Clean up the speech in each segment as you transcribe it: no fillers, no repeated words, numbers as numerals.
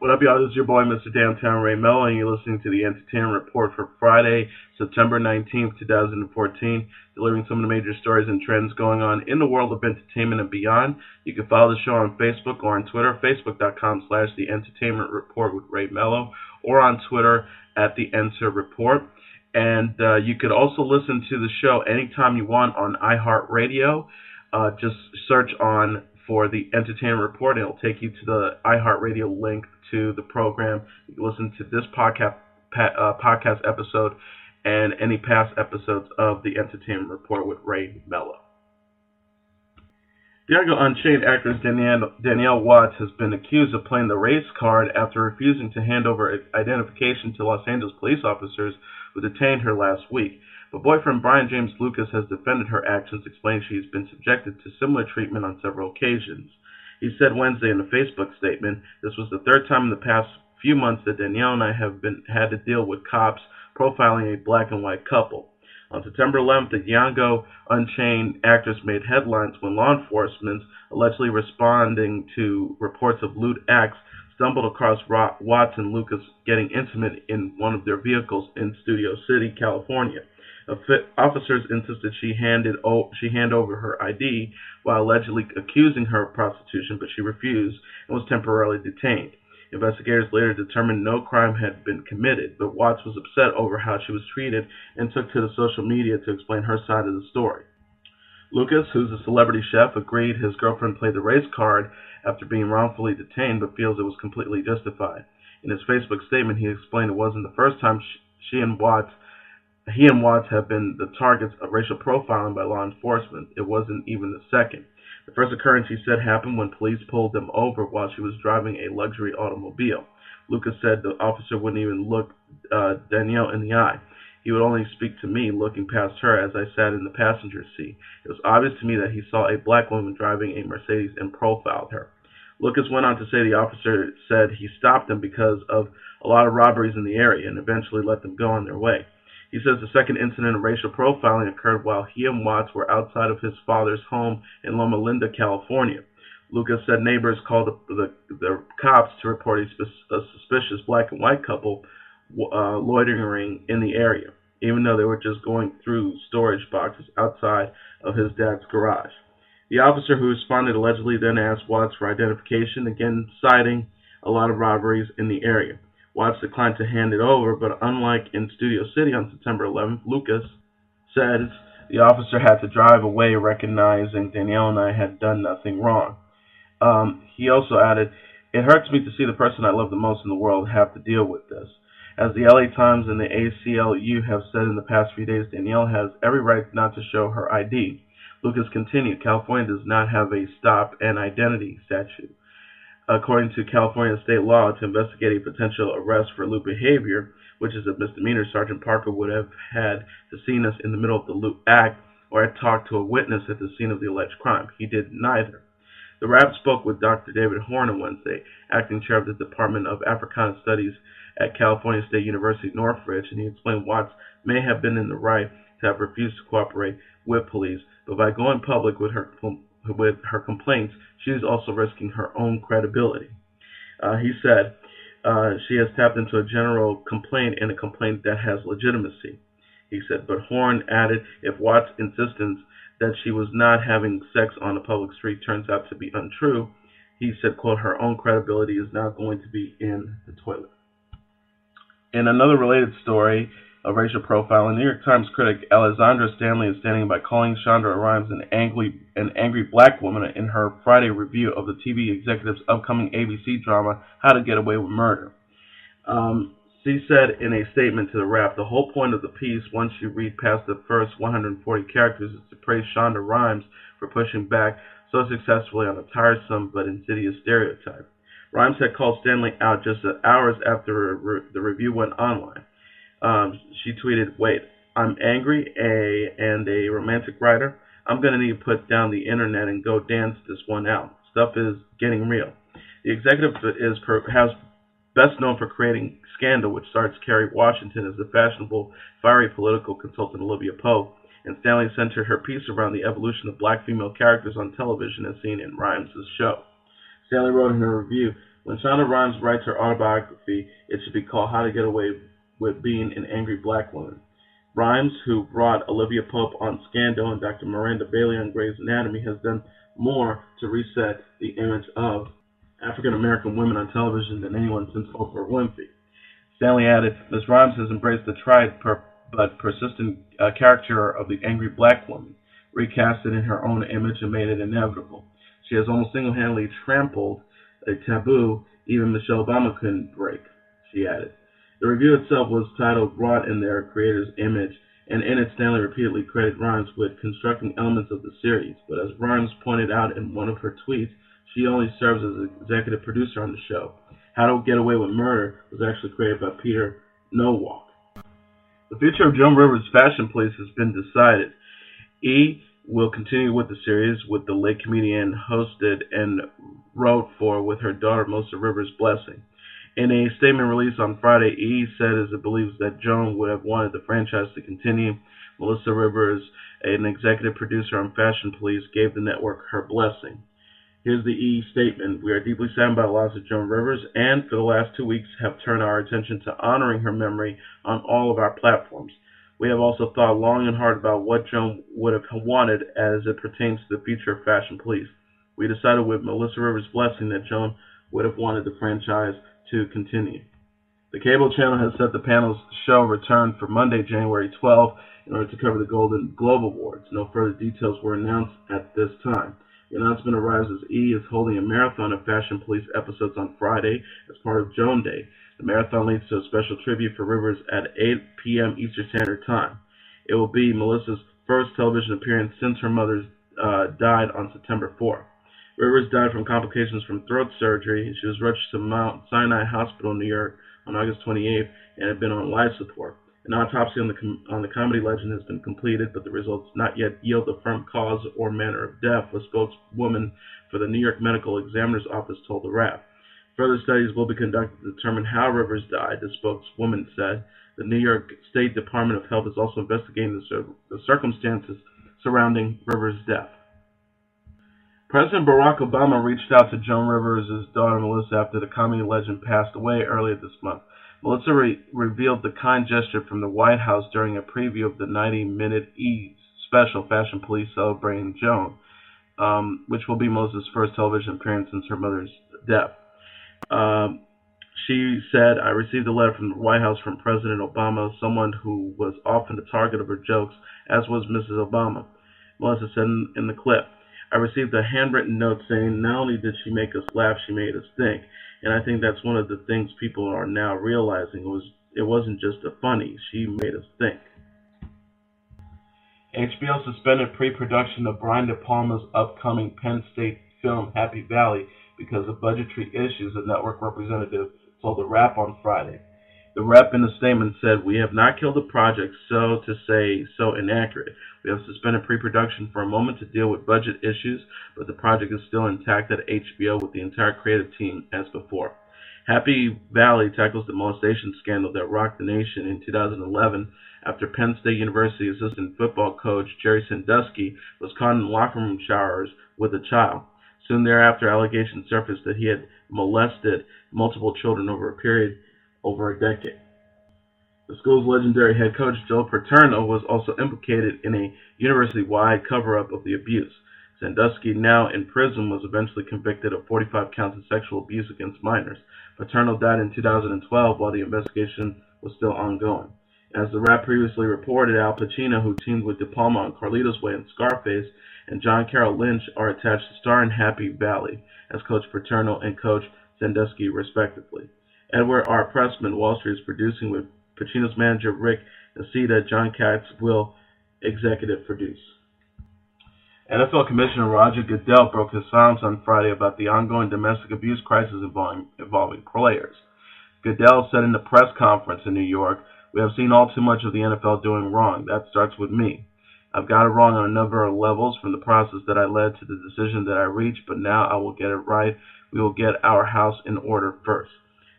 What up, y'all? This is your boy, Mr. Downtown Ray Mello, and you're listening to the Entertainment Report for Friday, September 19th, 2014, delivering some of the major stories and trends going on in the world of entertainment and beyond. You can follow the show on Facebook or on Twitter, facebook.com/The Entertainment Report with Ray Mello, or on Twitter at The Enter Report. And you could also listen to the show anytime you want on iHeartRadio. Just search on for the Entertainment Report, and it'll take you to the iHeartRadio link to the program. You can listen to this podcast episode and any past episodes of the Entertainment Report with Ray Mello. Django Unchained actress Danielle Watts has been accused of playing the race card after refusing to hand over identification to Los Angeles police officers who detained her last week. But boyfriend Brian James Lucas has defended her actions, explaining she has been subjected to similar treatment on several occasions. He said Wednesday in a Facebook statement, "This was the third time in the past few months that Danielle and I have had to deal with cops profiling a black and white couple." On September 11th, the Django Unchained actress made headlines when law enforcement, allegedly responding to reports of lewd acts, stumbled across Watts and Lucas getting intimate in one of their vehicles in Studio City, California. Officers insisted she hand over her ID while allegedly accusing her of prostitution, but she refused and was temporarily detained. Investigators later determined no crime had been committed, but Watts was upset over how she was treated and took to the social media to explain her side of the story. Lucas, who's a celebrity chef, agreed his girlfriend played the race card after being wrongfully detained, but feels it was completely justified. In his Facebook statement, he explained it wasn't the first time he and Watts have been the targets of racial profiling by law enforcement. It wasn't even the second. The first occurrence, he said, happened when police pulled them over while she was driving a luxury automobile. Lucas said the officer wouldn't even look Danielle in the eye. He would only speak to me, looking past her as I sat in the passenger seat. It was obvious to me that he saw a black woman driving a Mercedes and profiled her. Lucas went on to say the officer said he stopped them because of a lot of robberies in the area and eventually let them go on their way. He says the second incident of racial profiling occurred while he and Watts were outside of his father's home in Loma Linda, California. Lucas said neighbors called the cops to report a suspicious black and white couple loitering in the area, even though they were just going through storage boxes outside of his dad's garage. The officer who responded allegedly then asked Watts for identification, again citing a lot of robberies in the area. Watts declined to hand it over, but unlike in Studio City on September 11th, Lucas says the officer had to drive away, recognizing Danielle and I had done nothing wrong. He also added, "It hurts me to see the person I love the most in the world have to deal with this." As the LA Times and the ACLU have said in the past few days, Danielle has every right not to show her ID. Lucas continued, "California does not have a stop and identity statute. According to California state law, to investigate a potential arrest for lewd behavior, which is a misdemeanor, Sergeant Parker would have had to seen us in the middle of the lewd act or had talked to a witness at the scene of the alleged crime. He did neither." The Rap spoke with Dr. David Horn on Wednesday, acting chair of the Department of Africana Studies at California State University Northridge, and he explained Watts may have been in the right to have refused to cooperate with police, but by going public with her complaints, she is also risking her own credibility. He said she has tapped into a general complaint and a complaint that has legitimacy. He said, but Horn added, if Watts' insistence that she was not having sex on a public street turns out to be untrue, he said, quote, her own credibility is now going to be in the toilet. In another related story of racial profiling, New York Times critic Alexandra Stanley is standing by calling Shonda Rhimes an angry black woman in her Friday review of the TV executive's upcoming ABC drama, How to Get Away with Murder. She said in a statement to the Wrap, the whole point of the piece, once you read past the first 140 characters, is to praise Shonda Rhimes for pushing back so successfully on a tiresome but insidious stereotype. Rhimes had called Stanley out just hours after the review went online. She tweeted, wait, I'm angry and a romantic writer. I'm going to need to put down the internet and go dance this one out. Stuff is getting real. The executive has best known for creating Scandal, which stars Kerry Washington as the fashionable, fiery political consultant Olivia Pope, and Stanley centered her piece around the evolution of black female characters on television as seen in Rhimes' show. Stanley wrote in her review, When Shonda Rhimes writes her autobiography, it should be called How to Get Away with Being an Angry Black Woman. Rhimes, who brought Olivia Pope on Scandal and Dr. Miranda Bailey on Grey's Anatomy, has done more to reset the image of African American women on television than anyone since Oprah Winfrey. Stanley added, Ms. Rhimes has embraced the tried but persistent caricature of the angry black woman, recast it in her own image and made it inevitable. She has almost single-handedly trampled a taboo even Michelle Obama couldn't break, she added. The review itself was titled Brought in Their Creator's Image, and in it Stanley repeatedly credited Rhimes with constructing elements of the series, but as Rhimes pointed out in one of her tweets, she only serves as an executive producer on the show. How to Get Away with Murder was actually created by Peter Nowalk. The future of Joan Rivers' Fashion Police has been decided. E! will continue with the series, with the late comedian hosted and wrote for with her daughter Melissa Rivers' blessing. In a statement released on Friday, E! said as it believes that Joan would have wanted the franchise to continue. Melissa Rivers, an executive producer on Fashion Police, gave the network her blessing. Here's the E! statement. We are deeply saddened by the loss of Joan Rivers, and for the last 2 weeks have turned our attention to honoring her memory on all of our platforms. We have also thought long and hard about what Joan would have wanted as it pertains to the future of Fashion Police. We decided with Melissa Rivers' blessing that Joan would have wanted the franchise to continue. The cable channel has set the panel's show return for Monday, January 12th, in order to cover the Golden Globe Awards. No further details were announced at this time. The announcement arrives as E! is holding a marathon of Fashion Police episodes on Friday as part of Joan Day. The marathon leads to a special tribute for Rivers at 8 p.m. Eastern Standard Time. It will be Melissa's first television appearance since her mother died on September 4th. Rivers died from complications from throat surgery. She was rushed to Mount Sinai Hospital in New York on August 28th and had been on life support. An autopsy on the comedy legend has been completed, but the results not yet yield a firm cause or manner of death, a spokeswoman for the New York Medical Examiner's Office told the Wrap. Further studies will be conducted to determine how Rivers died, the spokeswoman said. The New York State Department of Health is also investigating the circumstances surrounding Rivers' death. President Barack Obama reached out to Joan Rivers' daughter Melissa after the comedy legend passed away earlier this month. Melissa revealed the kind gesture from the White House during a preview of the 90-minute E! special Fashion Police celebrating Joan, which will be Melissa's first television appearance since her mother's death. She said, I received a letter from the White House from President Obama, someone who was often the target of her jokes, as was Mrs. Obama. Melissa said in the clip, I received a handwritten note saying not only did she make us laugh, she made us think. And I think that's one of the things people are now realizing. It wasn't just a funny, she made us think. HBO suspended pre-production of Brian De Palma's upcoming Penn State film Happy Valley because of budgetary issues, a network representative told The Wrap on Friday. The rep in a statement said, we have not killed the project, so to say so inaccurate. We have suspended pre-production for a moment to deal with budget issues, but the project is still intact at HBO with the entire creative team as before. Happy Valley tackles the molestation scandal that rocked the nation in 2011 after Penn State University assistant football coach Jerry Sandusky was caught in locker room showers with a child. Soon thereafter, allegations surfaced that he had molested multiple children over a decade. The school's legendary head coach, Joe Paterno, was also implicated in a university-wide cover-up of the abuse. Sandusky, now in prison, was eventually convicted of 45 counts of sexual abuse against minors. Paterno died in 2012 while the investigation was still ongoing. As the Wrap previously reported, Al Pacino, who teamed with De Palma on Carlito's Way and Scarface, and John Carroll Lynch are attached to star in Happy Valley as Coach Paterno and Coach Sandusky, respectively. Edward R. Pressman, Wall Street, is producing with Pacino's manager Rick Nacita. John Katz will executive produce. NFL Commissioner Roger Goodell broke his silence on Friday about the ongoing domestic abuse crisis involving players. Goodell said in the press conference in New York, we have seen all too much of the NFL doing wrong. That starts with me. I've got it wrong on a number of levels, from the process that I led to the decision that I reached, but now I will get it right. We will get our house in order first.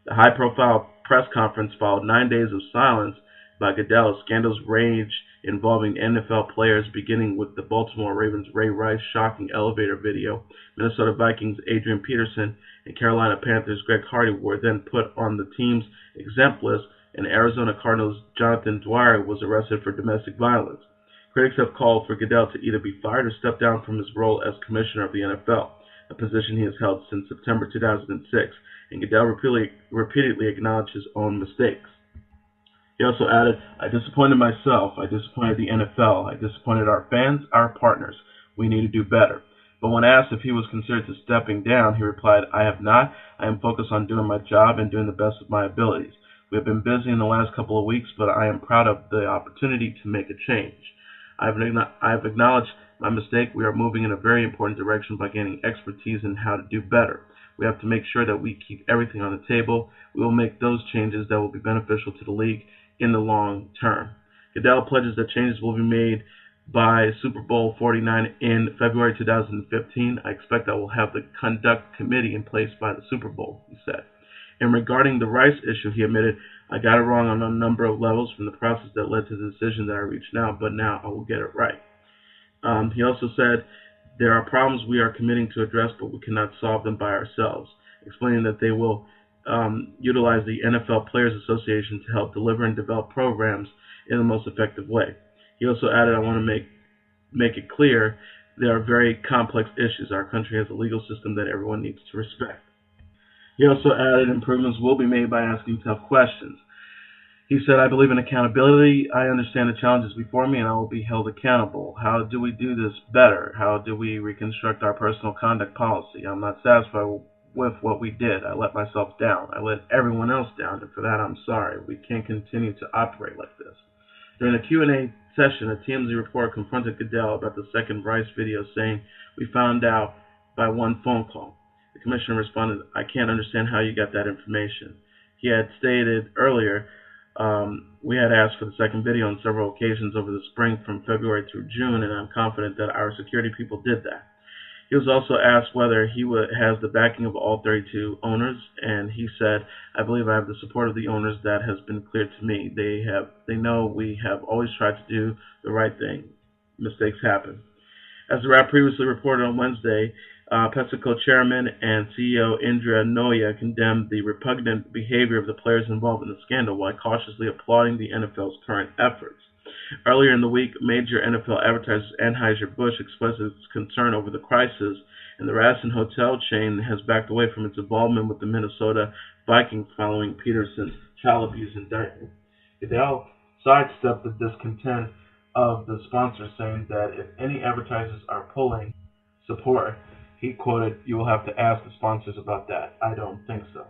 The high-profile press conference followed 9 days of silence by Goodell as scandals raged involving NFL players, beginning with the Baltimore Ravens' Ray Rice shocking elevator video, Minnesota Vikings' Adrian Peterson, and Carolina Panthers Greg Hardy were then put on the team's exempt list, and Arizona Cardinals Jonathan Dwyer was arrested for domestic violence. Critics have called for Goodell to either be fired or step down from his role as commissioner of the NFL, a position he has held since September 2006, and Goodell repeatedly acknowledged his own mistakes. He also added, "I disappointed myself, I disappointed the NFL, I disappointed our fans, our partners. We need to do better." But when asked if he was considered to stepping down, he replied, "I have not. I am focused on doing my job and doing the best of my abilities. We have been busy in the last couple of weeks, but I am proud of the opportunity to make a change. I've acknowledged my mistake. We are moving in a very important direction by gaining expertise in how to do better. We have to make sure that we keep everything on the table. We will make those changes that will be beneficial to the league in the long term." Goodell pledges that changes will be made by Super Bowl 49 in February 2015. "I expect I will have the conduct committee in place by the Super Bowl," he said. And regarding the rice issue, he admitted, "I got it wrong on a number of levels from the process that led to the decision that I reached now, but now I will get it right." He also said, "There are problems we are committing to address, but we cannot solve them by ourselves," explaining that they will utilize the NFL Players Association to help deliver and develop programs in the most effective way. He also added, "I want to make it clear there are very complex issues. Our country has a legal system that everyone needs to respect." He also added, "Improvements will be made by asking tough questions." He said, "I believe in accountability. I understand the challenges before me, and I will be held accountable. How do we do this better? How do we reconstruct our personal conduct policy? I'm not satisfied with what we did. I let myself down. I let everyone else down, and for that I'm sorry. We can't continue to operate like this." During the Q&A session, a TMZ reporter confronted Goodell about the second Rice video, saying, "We found out by one phone call." The commissioner responded, "I can't understand how you got that information." He had stated earlier, "We had asked for the second video on several occasions over the spring from February through June, and I'm confident that our security people did that." He was also asked whether he has the backing of all 32 owners, and he said, "I believe I have the support of the owners. That has been clear to me. They know we have always tried to do the right thing. Mistakes happen." As the Wrap previously reported on Wednesday, PepsiCo chairman and CEO Indra Nooyi condemned the repugnant behavior of the players involved in the scandal while cautiously applauding the NFL's current efforts. Earlier in the week, major NFL advertiser Anheuser-Busch expressed its concern over the crisis, and the Radisson hotel chain has backed away from its involvement with the Minnesota Vikings following Peterson's child abuse indictment. Goodell sidestepped the discontent of the sponsors, saying that if any advertisers are pulling support, he quoted, "You will have to ask the sponsors about that. I don't think so."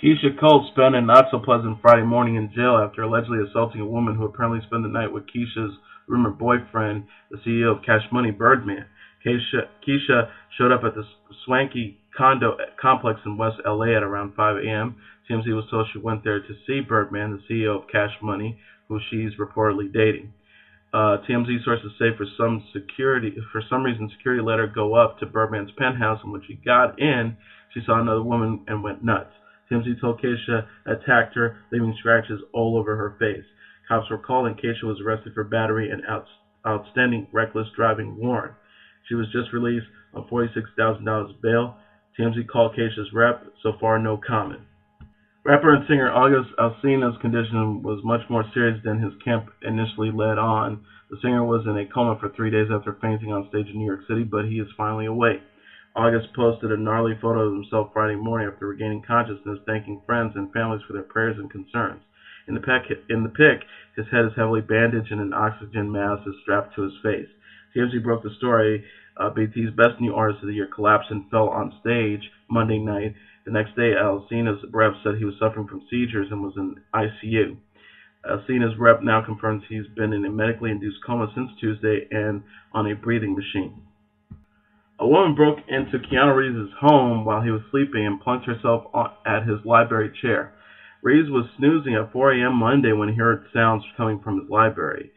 Keisha Cole spent a not-so-pleasant Friday morning in jail after allegedly assaulting a woman who apparently spent the night with Keisha's rumored boyfriend, the CEO of Cash Money, Birdman. Keisha showed up at the swanky condo complex in West LA at around 5 a.m. TMZ was told she went there to see Birdman, the CEO of Cash Money, who she's reportedly dating. TMZ sources say for some reason, security let her go up to Birdman's penthouse, and when she got in, she saw another woman and went nuts. TMZ told Keisha attacked her, leaving scratches all over her face. Cops were called, and Keisha was arrested for battery and outstanding reckless driving warrant. She was just released on $46,000 bail. TMZ called Keisha's rep. So far, no comment. Rapper and singer August Alsina's condition was much more serious than his camp initially led on. The singer was in a coma for 3 days after fainting on stage in New York City, but he is finally awake. August posted a gnarly photo of himself Friday morning after regaining consciousness, thanking friends and families for their prayers and concerns. In the pic, his head is heavily bandaged and an oxygen mask is strapped to his face. TMZ broke the story. BT's Best New Artist of the Year collapsed and fell on stage Monday night. The next day, Alsina's rep said he was suffering from seizures and was in ICU. Alsina's rep now confirms he's been in a medically induced coma since Tuesday and on a breathing machine. A woman broke into Keanu Reeves' home while he was sleeping and plunked herself at his library chair. Reeves was snoozing at 4 a.m. Monday when he heard sounds coming from his library.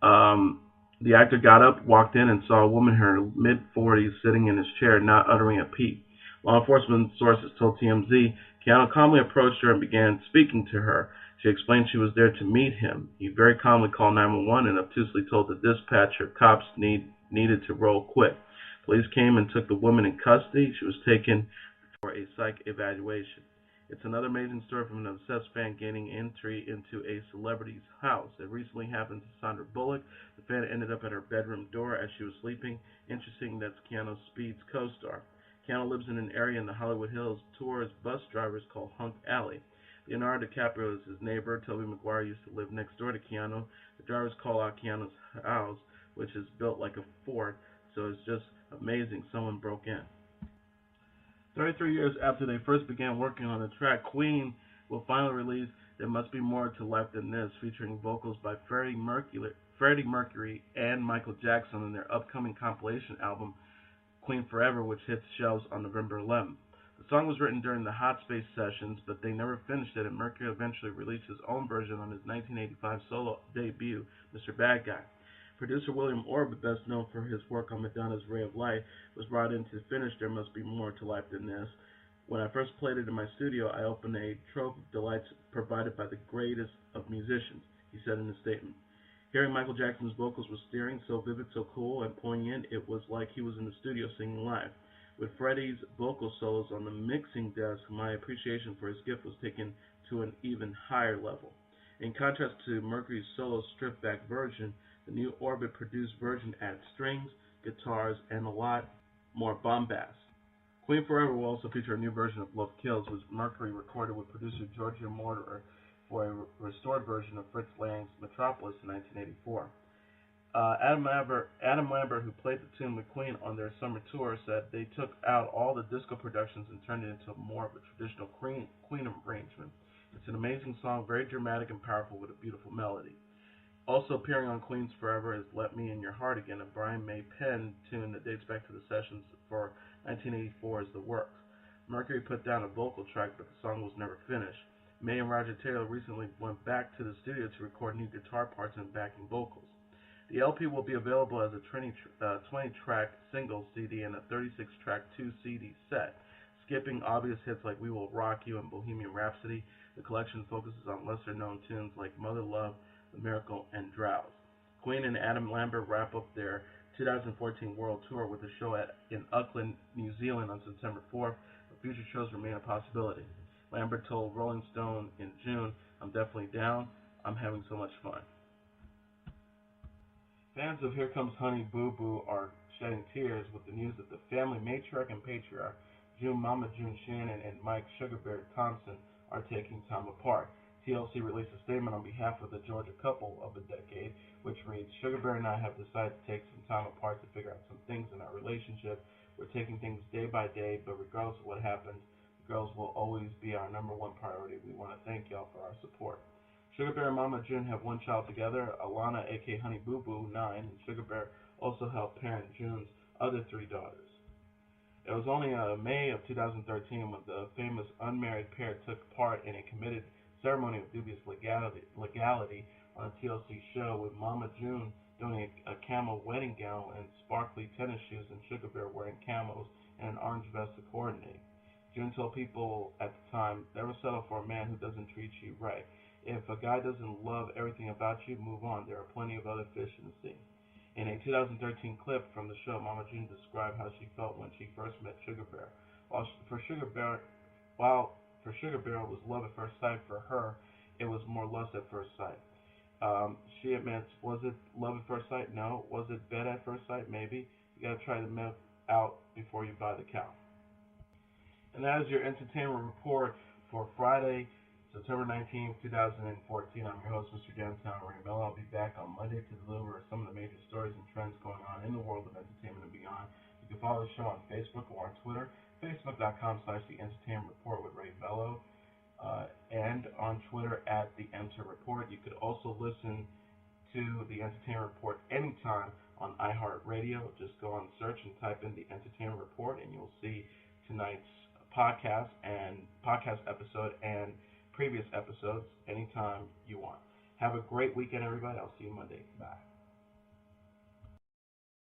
The actor got up, walked in, and saw a woman in her mid-40s sitting in his chair, not uttering a peep. Law enforcement sources told TMZ Keanu calmly approached her and began speaking to her. She explained she was there to meet him. He very calmly called 911 and obtusely told the dispatcher cops needed to roll quick. Police came and took the woman in custody. She was taken for a psych evaluation. It's another amazing story from an obsessed fan gaining entry into a celebrity's house. It recently happened to Sandra Bullock. The fan ended up at her bedroom door as she was sleeping. Interesting, that's Keanu Speed's co-star. Keanu lives in an area in the Hollywood Hills tourist bus drivers call Hunk Alley. Leonardo DiCaprio is his neighbor. Tobey Maguire used to live next door to Keanu. The drivers call out Keanu's house, which is built like a fort, so it's just amazing someone broke in. 33 years after they first began working on the track, Queen will finally release There Must Be More to Life Than This, featuring vocals by Freddie Mercury and Michael Jackson on their upcoming compilation album, Queen Forever, which hits shelves on November 11th. The song was written during the Hot Space sessions, but they never finished it, and Mercury eventually released his own version on his 1985 solo debut, Mr. Bad Guy. Producer William Orbit, best known for his work on Madonna's Ray of Light, was brought in to finish There Must Be More to Life Than This. When I first played it in my studio, I opened a trove of delights provided by the greatest of musicians, he said in a statement. Hearing Michael Jackson's vocals was stirring, so vivid, so cool, and poignant, it was like he was in the studio singing live. With Freddie's vocal solos on the mixing desk, my appreciation for his gift was taken to an even higher level. In contrast to Mercury's solo stripped-back version, the new Orbit-produced version adds strings, guitars, and a lot more bombast. Queen Forever will also feature a new version of Love Kills, which Mercury recorded with producer Giorgio Moroder for a restored version of Fritz Lang's Metropolis in 1984. Adam Lambert, who played the tune with Queen on their summer tour, said they took out all the disco productions and turned it into more of a traditional Queen arrangement. It's an amazing song, very dramatic and powerful with a beautiful melody. Also appearing on Queen's Forever is Let Me In Your Heart Again, a Brian May Penn tune that dates back to the sessions for 1984's The Works. Mercury put down a vocal track, but the song was never finished. May and Roger Taylor recently went back to the studio to record new guitar parts and backing vocals. The LP will be available as a 20-track single CD and a 36-track 2-CD set. Skipping obvious hits like We Will Rock You and Bohemian Rhapsody, the collection focuses on lesser-known tunes like Mother Love, The Miracle, and Drowse. Queen and Adam Lambert wrap up their 2014 world tour with a show in Auckland, New Zealand on September 4th, but future shows remain a possibility. Lambert told Rolling Stone in June, I'm definitely down. I'm having so much fun. Fans of Here Comes Honey Boo Boo are shedding tears with the news that the family matriarch and patriarch, Mama June Shannon and Mike Sugarbear Thompson, are taking time apart. TLC released a statement on behalf of the Georgia couple of the decade, which reads, Sugarbear and I have decided to take some time apart to figure out some things in our relationship. We're taking things day by day, but regardless of what happens, the girls will always be our number one priority. We want to thank y'all for our support. Sugarbear and Mama June have one child together, Alana, aka Honey Boo Boo, 9, and Sugarbear also helped parent June's other 3 daughters. It was only May of 2013 when the famous unmarried pair took part in a committed ceremony of dubious legality on a TLC show, with Mama June donning a camel wedding gown and sparkly tennis shoes, and Sugarbear wearing camos and an orange vest to coordinate. June told people at the time, never settle for a man who doesn't treat you right. If a guy doesn't love everything about you, move on. There are plenty of other fish in the sea. In a 2013 clip from the show, Mama June described how she felt when she first met Sugarbear. For Sugarbear it was love at first sight. For her, it was more lust at first sight. She admits, was it love at first sight? No. Was it bed at first sight? Maybe. You gotta try the milk out before you buy the cow. And that is your entertainment report for Friday, September 19th, 2014. I'm your host, Mr. Downtown Ray Mello. I'll be back on Monday to deliver some of the major stories and trends going on in the world of entertainment and beyond. You can follow the show on Facebook or on Twitter, facebook.com/The Entertainment Report with Ray Mello, and on Twitter at The Enter Report. You could also listen to The Entertainment Report anytime on iHeartRadio. Just go on search and type in The Entertainment Report, and you'll see tonight's podcast episode and previous episodes anytime you want. Have a great weekend, everybody. I'll see you Monday. Bye.